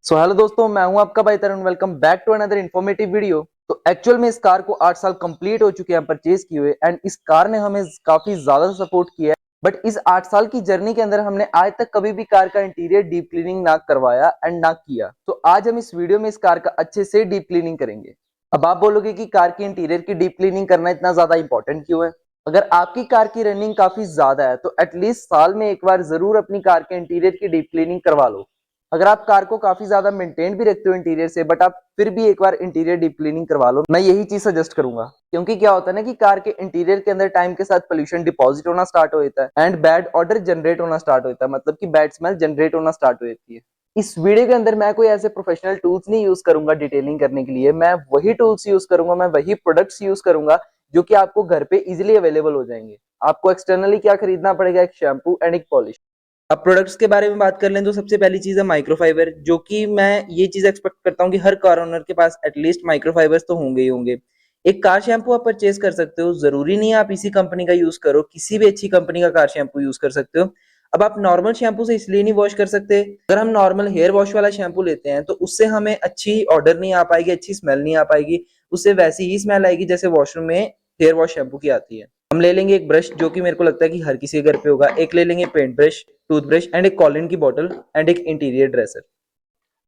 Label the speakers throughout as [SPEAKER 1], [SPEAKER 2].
[SPEAKER 1] Hello दोस्तों, मैं हूं आपका भाई Tarun. Welcome back to another informative video. तो एक्चुअल में इस कार को 8 साल कंप्लीट हो चुके हैं परचेज किए हुए, एंड इस कार ने हमें काफी ज्यादा सपोर्ट किया है। बट इस 8 साल की जर्नी के अंदर हमने आज तक कभी भी कार का इंटीरियर डीप क्लीनिंग ना करवाया एंड ना किया। तो आज हम इस वीडियो में इस कार का अच्छे से डीप क्लीनिंग करेंगे। अब आप बोलोगे कि कार की इंटीरियर की डीप क्लीनिंग करना इतना ज्यादा इंपॉर्टेंट क्यों है। अगर आपकी कार की रनिंग काफी ज्यादा है तो एटलीस्ट साल में एक बार जरूर अपनी कार के इंटीरियर की डीप क्लीनिंग करवा लो। अगर आप कार को काफी ज्यादा मेंटेन भी रखते हो इंटीरियर से, बट आप फिर भी एक बार इंटीरियर डीप क्लीनिंग करवा लो, मैं यही चीज सजेस्ट करूंगा। क्योंकि क्या होता है ना कि कार के इंटीरियर के अंदर टाइम के साथ पोल्यूशन डिपॉजिट होना स्टार्ट हो जाता है एंड बैड ऑडर जनरेट होना स्टार्ट होता है, मतलब कि बैड स्मेल जनरेट होना स्टार्ट हो जाती है। इस वीडियो के अंदर मैं कोई ऐसे प्रोफेशनल टूल्स नहीं यूज करूंगा डिटेलिंग करने के लिए। मैं वही टूल्स यूज करूंगा, मैं वही प्रोडक्ट्स यूज करूंगा जो कि आपको घर पे इजिली अवेलेबल हो जाएंगे। आपको एक्सटर्नली क्या खरीदना पड़ेगा, एक शैम्पू एंड एक पॉलिश। अब प्रोडक्ट्स के बारे में बात कर लें तो सबसे पहली चीज है माइक्रोफाइबर, जो कि मैं ये चीज एक्सपेक्ट करता हूँ कि हर कार ओनर के पास एटलीस्ट माइक्रोफाइबर्स तो होंगे ही होंगे। एक कार शैम्पू आप परचेज कर सकते हो, जरूरी नहीं है आप इसी कंपनी का यूज करो, किसी भी अच्छी कंपनी का कार शैम्पू यूज कर सकते हो। अब आप नॉर्मल शैम्पू से इसलिए नहीं वॉश कर सकते, अगर हम नॉर्मल हेयर वॉश वाला शैम्पू लेते हैं तो उससे हमें अच्छी ऑर्डर नहीं आ पाएगी, अच्छी स्मेल नहीं आ पाएगी। उससे वैसी ही स्मेल आएगी जैसे वॉशरूम में हेयर वॉश शैम्पू की आती है। हम ले लेंगे एक ब्रश, जो कि मेरे को लगता है कि हर किसी के घर पे होगा। एक ले लेंगे पेंट ब्रश, टूथब्रश एंड एक कॉलिन की बोतल एंड एक इंटीरियर ड्रेसर।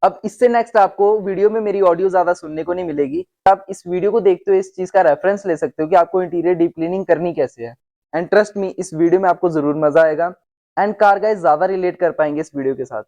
[SPEAKER 1] अब इससे नेक्स्ट आपको वीडियो में मेरी ऑडियो ज्यादा सुनने को नहीं मिलेगी। आप इस वीडियो को देखते हुए इस चीज का रेफरेंस ले सकते हो कि आपको इंटीरियर डीप क्लीनिंग करनी कैसे है। एंड ट्रस्ट मी, इस वीडियो में आपको जरूर मजा आएगा एंड कार गाइस ज्यादा रिलेट कर पाएंगे इस वीडियो के साथ।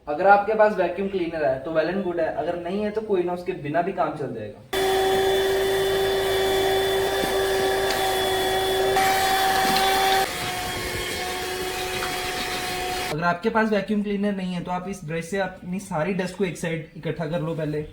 [SPEAKER 1] अगर आपके पास वैक्यूम क्लीनर है तो वेल एंड गुड है, अगर नहीं है तो कोई ना, उसके बिना भी काम चल जाएगा। अगर आपके पास वैक्यूम क्लीनर नहीं है तो आप इस ब्रश से अपनी सारी डस्ट को एक साइड इकट्ठा कर लो पहले।